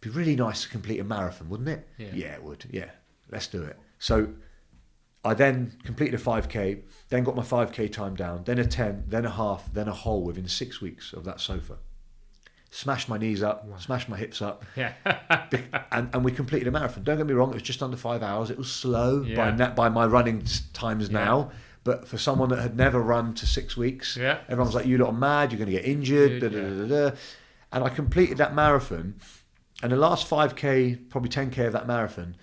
It'd be really nice to complete a marathon, wouldn't it? Yeah, it would. Yeah, let's do it. So I then completed a 5k, then got my 5k time down, then a 10, then a half, then a whole within 6 weeks of that sofa. Smashed my knees up, smashed my hips up, and we completed a marathon. Don't get me wrong, it was just under 5 hours. It was slow by my running times now, but for someone that had never run to 6 weeks, everyone's like, you lot are mad, you're going to get injured, and I completed that marathon, and the last 5k, probably 10k of that marathon,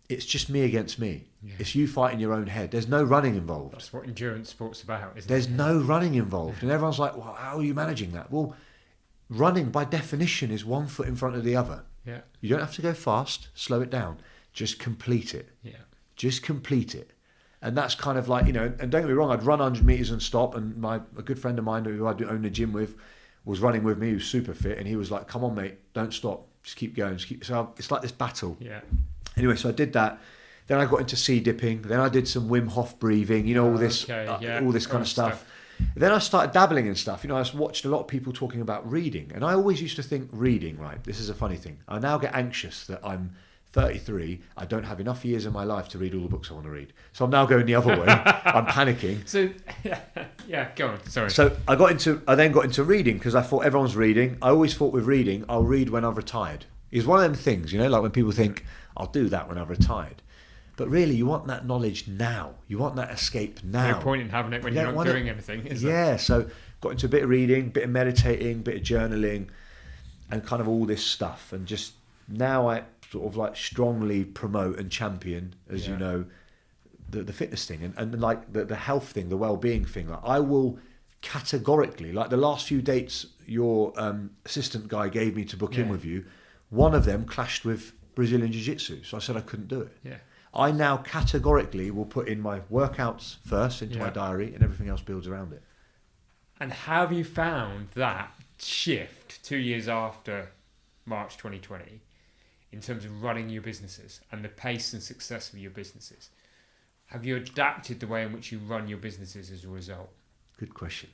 it's just me against me. It's you fighting your own head. There's no running involved. That's what endurance sport's about, isn't it? There's no running involved, and everyone's like, well, how are you managing that? Well, running, by definition, is one foot in front of the other. Yeah. You don't have to go fast, slow it down. Just complete it. Yeah. Just complete it. And that's kind of like, and don't get me wrong, I'd run 100 metres and stop, and a good friend of mine who I own a gym with was running with me, who's super fit, and he was like, come on, mate, don't stop. Just keep going. So it's like this battle. Yeah. Anyway, so I did that. Then I got into sea dipping. Then I did some Wim Hof breathing, all this kind of stuff. Then I started dabbling in stuff. I watched a lot of people talking about reading, and I always used to think reading, right? This is a funny thing. I now get anxious that I'm 33. I don't have enough years in my life to read all the books I want to read. So I'm now going the other way. I'm panicking. So, go on. Sorry. So I then got into reading because I thought everyone's reading. I always thought with reading, I'll read when I've retired. It's one of them things, like when people think, I'll do that when I've retired. But really, you want that knowledge now. You want that escape now. No point in having it when you're not doing anything, is there? Yeah, so got into a bit of reading, bit of meditating, bit of journaling, and kind of all this stuff. And just now I sort of like strongly promote and champion, as you know, the fitness thing and like the health thing, the well-being thing. Like I will categorically, like the last few dates your assistant guy gave me to book in with you, one of them clashed with Brazilian Jiu-Jitsu. So I said I couldn't do it. Yeah. I now categorically will put in my workouts first into my diary, and everything else builds around it. And how have you found that shift 2 years after March 2020 in terms of running your businesses and the pace and success of your businesses? Have you adapted the way in which you run your businesses as a result? Good question.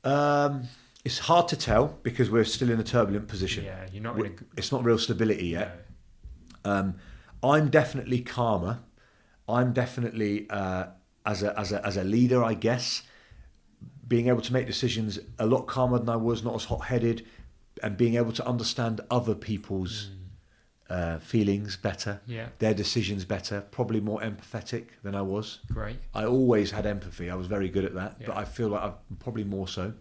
It's hard to tell because we're still in a turbulent position. Yeah, you're not. It's not real stability yet. No. I'm definitely calmer. I'm definitely as a leader, I guess, being able to make decisions a lot calmer than I was, not as hot-headed, and being able to understand other people's feelings better, their decisions better, probably more empathetic than I was. Great. I always had empathy. I was very good at that, but I feel like I'm probably more so.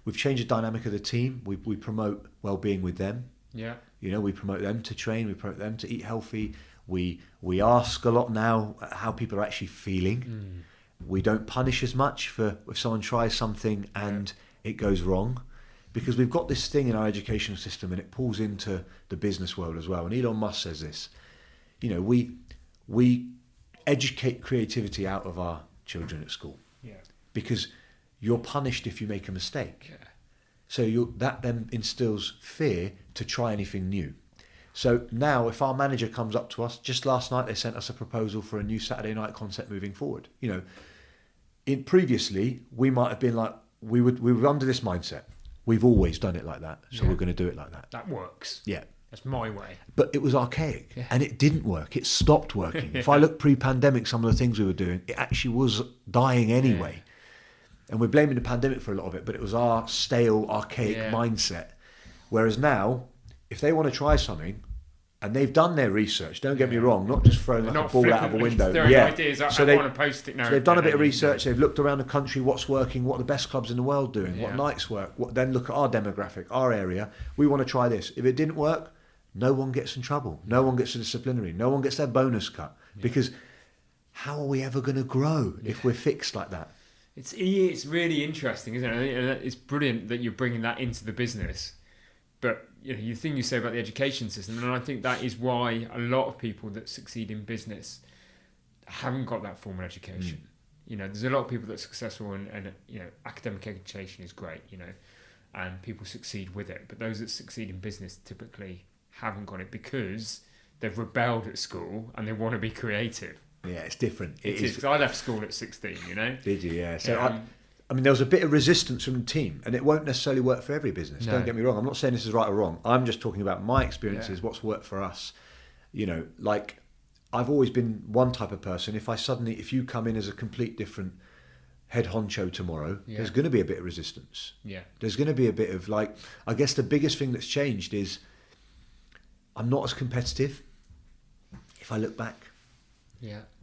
We've changed the dynamic of the team. We promote well-being with them. Yeah. We promote them to train. We promote them to eat healthy. We ask a lot now how people are actually feeling. We don't punish as much for if someone tries something and it goes wrong, because we've got this thing in our educational system and it pulls into the business world as well. And Elon Musk says this. We educate creativity out of our children at school. Yeah. Because you're punished if you make a mistake. Yeah. So that then instills fear to try anything new. So now if our manager comes up to us, just last night they sent us a proposal for a new Saturday night concept moving forward. Previously we might have been like, we were under this mindset. We've always done it like that, so we're going to do it like that. That works. Yeah. That's my way. But it was archaic and it didn't work. It stopped working. If I look pre-pandemic, some of the things we were doing, it actually was dying anyway. Yeah. And we're blaming the pandemic for a lot of it, but it was our stale, archaic mindset. Whereas now, if they want to try something, And they've done their research. Don't get me wrong. Not just throwing like a ball out of a window. Ideas so they want to post it. So they've done a bit of research. They've looked around the country. What's working? What are the best clubs in the world doing? What nights work? Then look at our demographic, our area. We want to try this. If it didn't work, no one gets in trouble. No one gets a disciplinary. No one gets their bonus cut. Because how are we ever going to grow if we're fixed like that? It's really interesting, isn't it? It's brilliant that you're bringing that into the business. But you think you say about the education system, and I think that is why a lot of people that succeed in business haven't got that formal education. There's a lot of people that are successful, and academic education is great, and people succeed with it. But those that succeed in business typically haven't got it because they've rebelled at school and they want to be creative. Yeah, it's different. It is. 'Cause I left school at 16, Did you? Yeah. So I mean, there was a bit of resistance from the team, and it won't necessarily work for every business. No. Don't get me wrong. I'm not saying this is right or wrong. I'm just talking about my experiences, what's worked for us. Like I've always been one type of person. If you come in as a complete different head honcho tomorrow, there's going to be a bit of resistance. Yeah. There's going to be a bit of I guess the biggest thing that's changed is I'm not as competitive. If I look back,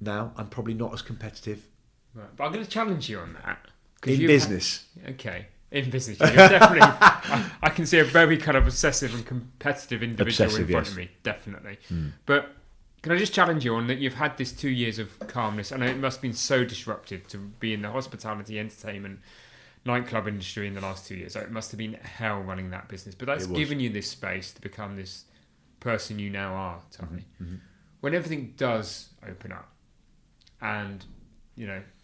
now I'm probably not as competitive. Right. But I'm going to challenge you on that. In business. In business. You're definitely, I can see a very kind of obsessive and competitive individual in front of me, definitely. But can I just challenge you on that you've had this 2 years of calmness, and it must have been so disruptive to be in the hospitality, entertainment, nightclub industry in the last 2 years. It must have been hell running that business. But that's given you this space to become this person you now are, Ty. When everything does open up and,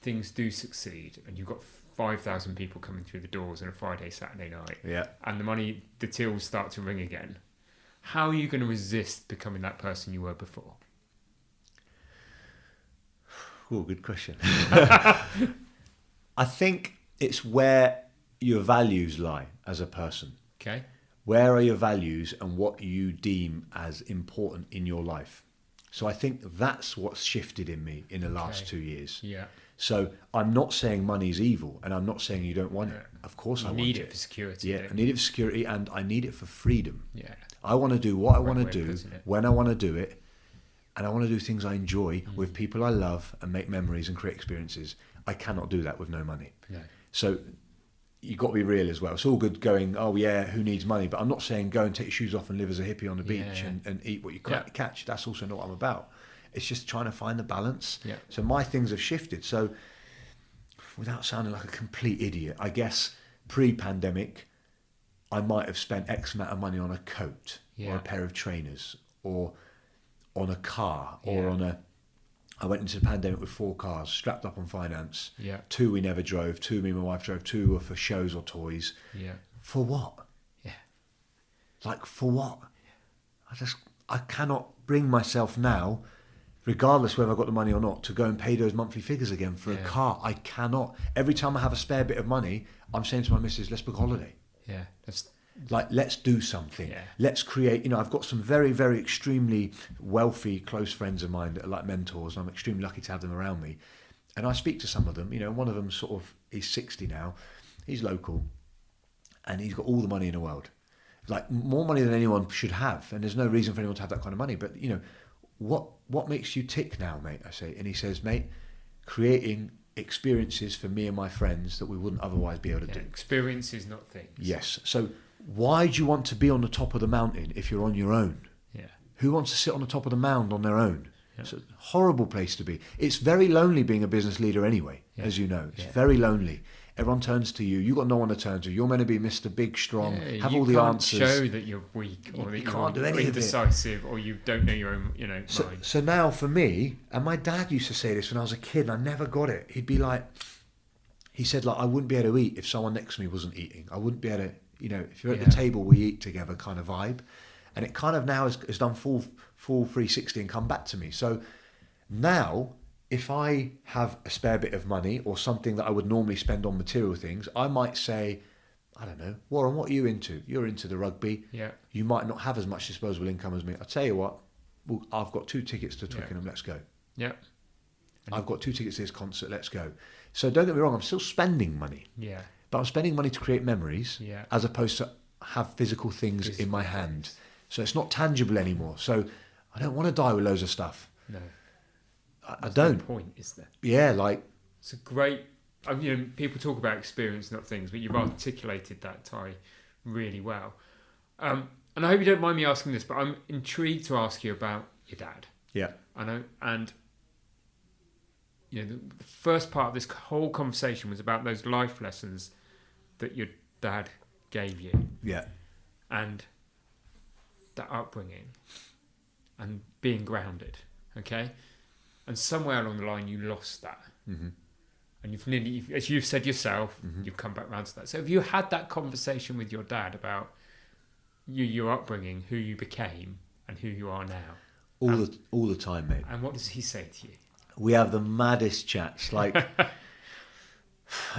things do succeed and you've got 5,000 people coming through the doors on a Friday, Saturday night, and the tills start to ring again, how are you going to resist becoming that person you were before? Oh, good question. I think it's where your values lie as a person. Okay. Where are your values and what you deem as important in your life? So I think that's what's shifted in me in the last 2 years. Yeah. So I'm not saying money's evil, and I'm not saying you don't want it. Of course I want it. You need it for security. Yeah, I need it for security, and I need it for freedom. Yeah. I want to do what I want to do when I want to do it, and I want to do things I enjoy with people I love and make memories and create experiences. I cannot do that with no money. No. So you've got to be real as well. It's all good going, who needs money? But I'm not saying go and take your shoes off and live as a hippie on the beach and eat what you catch. That's also not what I'm about. It's just trying to find the balance. Yeah. So my things have shifted. So without sounding like a complete idiot, I guess pre-pandemic, I might have spent X amount of money on a coat or a pair of trainers or on a car or I went into the pandemic with 4 cars strapped up on finance. Yeah. 2 we never drove. 2 me and my wife drove. 2 were for shows or toys. Yeah. For what? Yeah. For what? I cannot bring myself now, regardless whether I've got the money or not, to go and pay those monthly figures again for a car. I cannot. Every time I have a spare bit of money, I'm saying to my missus, let's book a holiday. Yeah. Let's do something. Yeah. Let's create, I've got some very, very extremely wealthy, close friends of mine that are like mentors, and I'm extremely lucky to have them around me. And I speak to some of them, one of them he's 60 now, he's local, and he's got all the money in the world. More money than anyone should have, and there's no reason for anyone to have that kind of money. But, what makes you tick now, mate? I say. And he says, mate, creating experiences for me and my friends that we wouldn't otherwise be able to do. Experiences, not things. Yes. So why do you want to be on the top of the mountain if you're on your own? Yeah. Who wants to sit on the top of the mound on their own? Yeah. It's a horrible place to be. It's very lonely being a business leader anyway, as you know. It's very lonely. Everyone turns to you. You've got no one to turn to. You're meant to be Mr. Big, strong, have all the answers. You can't show that you're weak or that you're indecisive or you don't know your own, mind. So now for me, and my dad used to say this when I was a kid and I never got it. He'd be like, he said, I wouldn't be able to eat if someone next to me wasn't eating. I wouldn't be able to, if you're at the table, we eat together kind of vibe. And it kind of now has done full 360 and come back to me. So now, if I have a spare bit of money or something that I would normally spend on material things, I might say, I don't know, Warren, what are you into? You're into the rugby. Yeah. You might not have as much disposable income as me. I'll tell you what, I've got 2 tickets to Twickenham, let's go. Yeah. I've got 2 tickets to this concert, let's go. So don't get me wrong, I'm still spending money. Yeah. But I'm spending money to create memories as opposed to have physical things in my hand. So it's not tangible anymore. So I don't want to die with loads of stuff. No. I don't. No point, is there? Yeah, like... It's a great... people talk about experience, not things, but you've articulated that, Ty, really well. And I hope you don't mind me asking this, but I'm intrigued to ask you about your dad. Yeah. I know, and the first part of this whole conversation was about those life lessons that your dad gave you. Yeah. And that upbringing and being grounded, okay? And somewhere along the line, you lost that. Mm-hmm. And you've nearly, as you've said yourself, you've come back round to that. So have you had that conversation with your dad about your upbringing, who you became and who you are now? All the time, mate. And what does he say to you? We have the maddest chats. Like,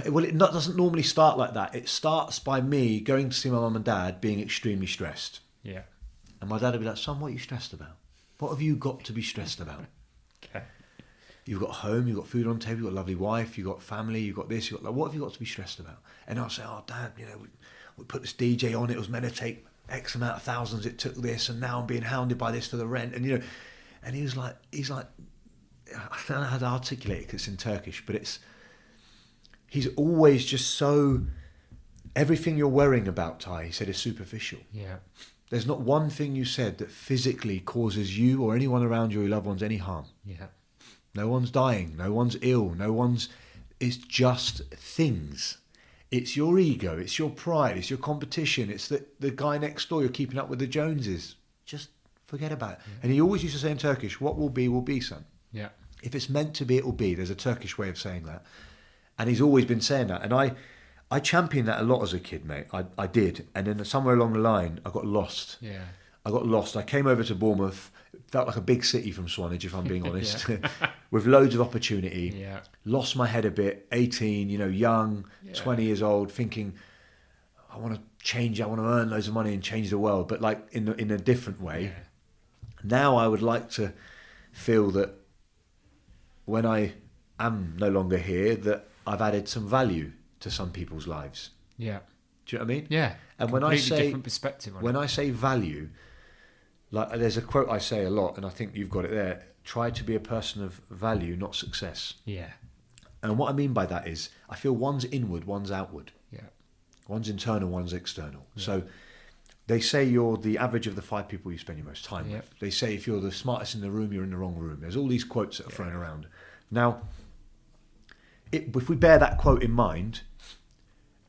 well, doesn't normally start like that. It starts by me going to see my mum and dad being extremely stressed. Yeah. And my dad would be like, son, what are you stressed about? What have you got to be stressed about? Okay. You've got a home, you've got food on the table, you've got a lovely wife, you've got family, you've got this, what have you got to be stressed about? And I'll say, oh, Dad, we put this DJ on, it was meant to take X amount of thousands, it took this, and now I'm being hounded by this for the rent. And, and he's like, I don't know how to articulate it because it's in Turkish, but he's always just so, everything you're worrying about, Ty, he said, is superficial. Yeah. There's not one thing you said that physically causes you or anyone around you or your loved ones any harm. Yeah. No one's dying, no one's ill, it's just things. It's your ego, it's your pride, it's your competition, it's the guy next door you're keeping up with the Joneses. Just forget about it. Yeah. And he always used to say in Turkish, what will be, son. Yeah. If it's meant to be, it will be. There's a Turkish way of saying that. And he's always been saying that. And I championed that a lot as a kid, mate. I did. And then somewhere along the line, I got lost. Yeah. I got lost. I came over to Bournemouth. It felt like a big city from Swanage, if I'm being honest. With loads of opportunity. Yeah. Lost my head a bit. 18, young, 20 years old, thinking, I want to change. I want to earn loads of money and change the world, but like in a different way. Yeah. Now I would like to feel that when I am no longer here, that I've added some value to some people's lives. Yeah. Do you know what I mean? Yeah. And when I say different perspective on when I say value, like there's a quote I say a lot, and I think you've got it there. Try to be a person of value, not success. Yeah. And what I mean by that is, I feel one's inward, one's outward. Yeah. One's internal, one's external. Yeah. So they say you're the average of the 5 people you spend your most time Yeah. with. They say if you're the smartest in the room, you're in the wrong room. There's all these quotes that are thrown around. Now, if we bear that quote in mind,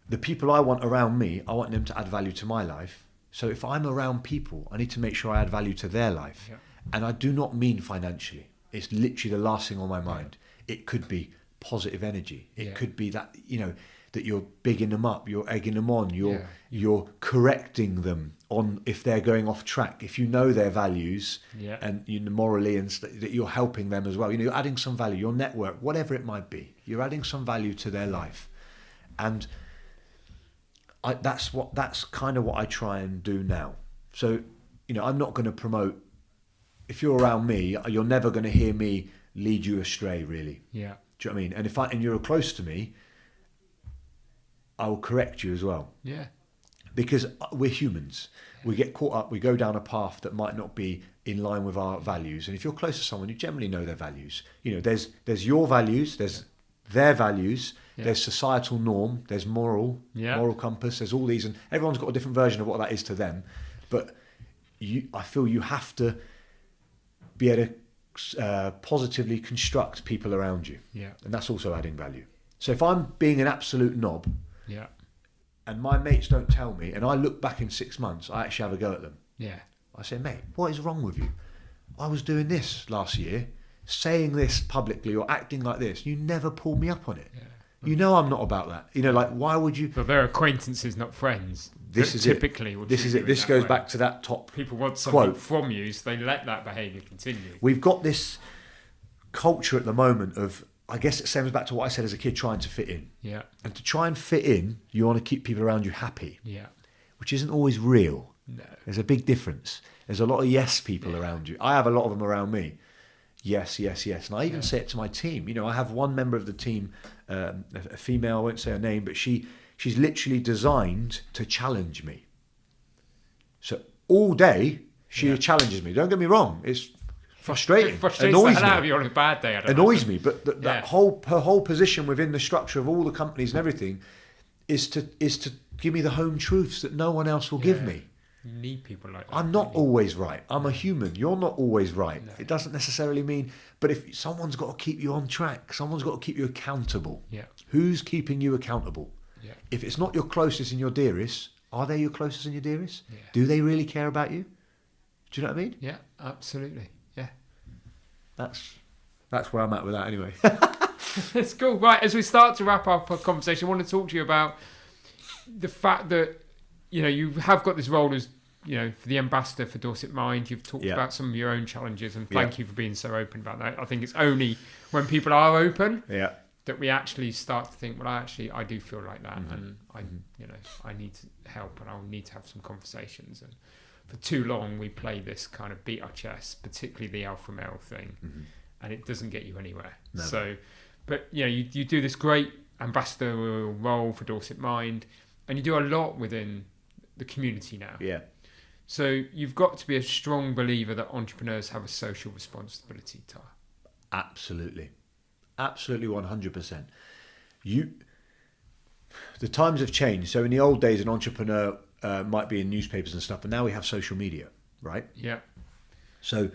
the people I want around me, I want them to add value to my life. So if I'm around people, I need to make sure I add value to their life. Yeah. And I do not mean financially. It's literally the last thing on my mind. It could be positive energy. It could be that, that you're bigging them up, you're egging them on, you're correcting them on if they're going off track. If you know their values and morally and that you're helping them as well. You're adding some value, your network, whatever it might be. You're adding some value to their life. And that's kind of what I try and do now. So, I'm not going to promote. If you're around me, you're never going to hear me lead you astray, really. Yeah. Do you know what I mean? And you're close to me, I will correct you as well. Yeah. Because we're humans. We get caught up, we go down a path that might not be in line with our values. And if you're close to someone, you generally know their values. There's your values, there's their values, there's societal norm, there's moral compass, there's all these, and everyone's got a different version of what that is to them. But I feel you have to be able to positively construct people around you. Yeah. And that's also adding value. So if I'm being an absolute knob, and my mates don't tell me, and I look back in 6 months, I actually have a go at them. Yeah. I say, mate, what is wrong with you? I was doing this last year, saying this publicly or acting like this. You never pulled me up on it. Yeah. I'm not about that. Why would you? But they're acquaintances, not friends. This is typically. This is it. This goes back to that top. People want something from you, so they let that behaviour continue. We've got this culture at the moment of, I guess it stems back to what I said as a kid, trying to fit in. Yeah. And to try and fit in, you want to keep people around you happy. Yeah. Which isn't always real. No. There's a big difference. There's a lot of yes people around you. I have a lot of them around me. Yes, yes, yes. And I even say it to my team. I have one member of the team, a female, I won't say her name, but she's literally designed to challenge me. So all day, She challenges me. Don't get me wrong. It's frustrating. Frustrates annoys the hell me. out of you on a bad day. Annoys me. But her whole position within the structure of all the companies and everything is to give me the home truths that no one else will give me. You need people like that. I'm not always right. I'm a human. You're not always right. No. It doesn't necessarily mean... But if someone's got to keep you on track, someone's got to keep you accountable. Yeah. Who's keeping you accountable? Yeah. If it's not your closest and your dearest, are they your closest and your dearest? Yeah. Do they really care about you? Do you know what I mean? Yeah, absolutely. Yeah. That's where I'm at with that anyway. It's cool. Right, as we start to wrap up our conversation, I want to talk to you about the fact that, you have got this role as, for the ambassador for Dorset Mind. You've talked about some of your own challenges, and thank you for being so open about that. I think it's only when people are open that we actually start to think, well, I do feel like that, and I need to help, and I'll need to have some conversations. And for too long, we play this kind of beat our chest, particularly the alpha male thing, and it doesn't get you anywhere. No. So, but you do this great ambassador role for Dorset Mind, and you do a lot within the community now. Yeah. So you've got to be a strong believer that entrepreneurs have a social responsibility, Ty. Absolutely. Absolutely 100%. The times have changed. So in the old days, an entrepreneur might be in newspapers and stuff, but now we have social media, right? Yeah. So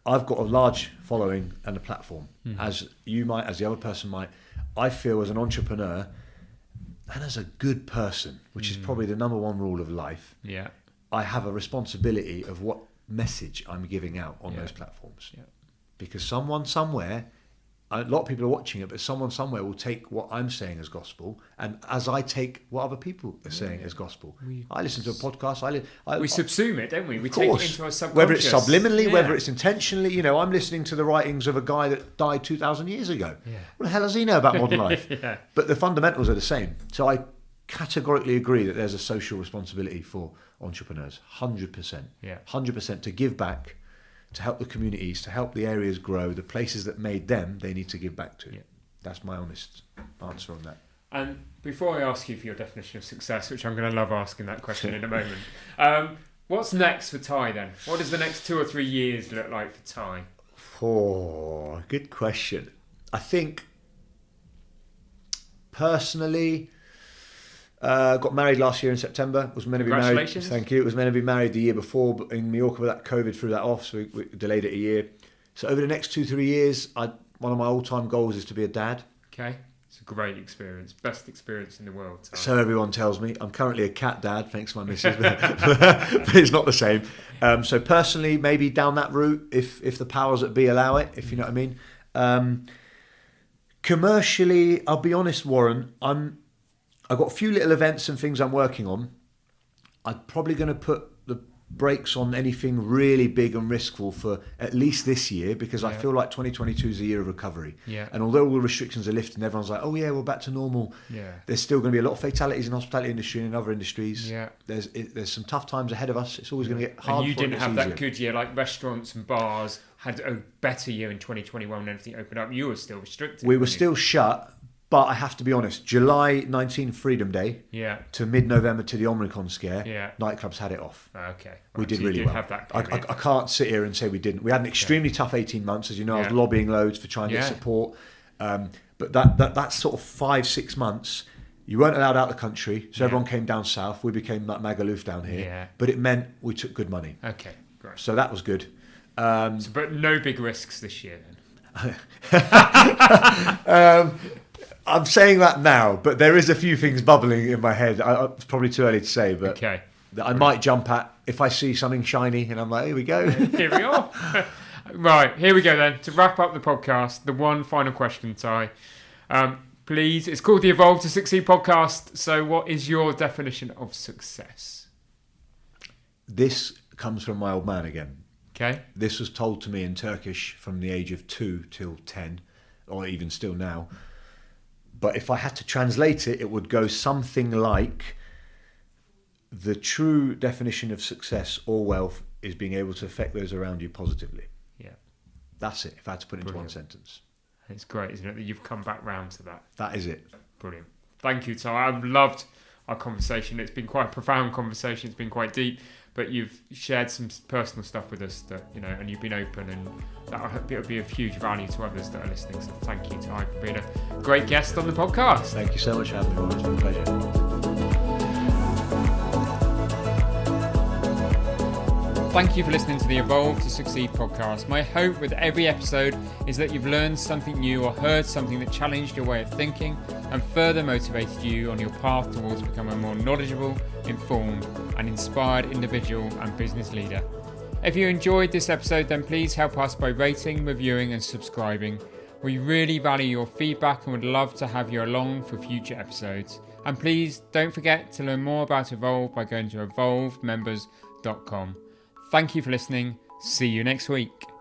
I've got a large following and a platform, as you might, as the other person might. I feel as an entrepreneur and as a good person, which is probably the number one rule of life, I have a responsibility of what message I'm giving out on those platforms. Yeah. Because someone somewhere, a lot of people are watching it, but someone somewhere will take what I'm saying as gospel, and as I take what other people are saying as gospel. I listen to a podcast. We subsume it, don't we? We take it into our subconscious. Whether it's subliminally, whether it's intentionally. I'm listening to the writings of a guy that died 2,000 years ago. Yeah. What the hell does he know about modern life? But the fundamentals are the same. So I categorically agree that there's a social responsibility for entrepreneurs. 100%. Yeah. 100% to give back, to help the communities, to help the areas grow, the places that made them, they need to give back to. Yeah. That's my honest answer on that. And before I ask you for your definition of success, which I'm going to love asking that question in a moment, what's next for Ty then? What does the next 2 or 3 years look like for Ty? Oh, good question. I think personally, got married last year in September. Was meant to be married. Congratulations. Thank you. It was meant to be married the year before, but in Mallorca, with that COVID threw that off, so we delayed it a year. So over the next 2-3 years, one of my all-time goals is to be a dad. Okay, it's a great experience, best experience in the world. Ty. So everyone tells me. I'm currently a cat dad, thanks to my missus, but it's not the same. So personally, maybe down that route, if the powers that be allow it, if you know what I mean. Commercially, I'll be honest, Warren, I've got a few little events and things I'm working on. I'm probably going to put the brakes on anything really big and riskful for at least this year, because I feel like 2022 is a year of recovery. Yeah. And although all the restrictions are lifted and everyone's like, oh yeah, we're back to normal, there's still going to be a lot of fatalities in the hospitality industry and in other industries. Yeah. There's some tough times ahead of us. It's always going to get hard. And you didn't have that good year, like restaurants and bars had a better year in 2021 when everything opened up. You were still restricted. We were still shut. But I have to be honest, July 19 Freedom Day to mid-November to the Omicron scare, nightclubs had it off. Okay. Right. We did really well. Have that I can't sit here and say we didn't. We had an extremely tough 18 months. As you know, I was lobbying loads for trying to get support. But that sort of 5-6 months, you weren't allowed out of the country. So everyone came down south. We became like Magaluf down here. Yeah. But it meant we took good money. Okay, great. So that was good. But no big risks this year then? I'm saying that now, but there is a few things bubbling in my head. It's probably too early to say, but that I might jump at if I see something shiny and I'm like, here we go. Here we are. Right, here we go then. To wrap up the podcast, the one final question, Ty. Please, it's called the Evolve to Succeed podcast. So what is your definition of success? This comes from my old man again. Okay. This was told to me in Turkish from the age of 2 till 10, or even still now. But if I had to translate it, it would go something like, the true definition of success or wealth is being able to affect those around you positively. Yeah. That's it, if I had to put it into one sentence. It's great, isn't it, that you've come back round to that. That is it. Brilliant. Thank you, Ty. I've loved our conversation. It's been quite a profound conversation. It's been quite deep. but you've shared some personal stuff with us that, and you've been open, and it'll be of huge value to others that are listening. So thank you, Ty, for being a great guest on the podcast. Thank you so much for having me on. It's been a pleasure. Thank you for listening to the Evolve to Succeed podcast. My hope with every episode is that you've learned something new or heard something that challenged your way of thinking and further motivated you on your path towards becoming a more knowledgeable, informed and inspired individual and business leader. If you enjoyed this episode, then please help us by rating, reviewing and subscribing. We really value your feedback and would love to have you along for future episodes. And please don't forget to learn more about Evolve by going to evolvedmembers.com. Thank you for listening. See you next week.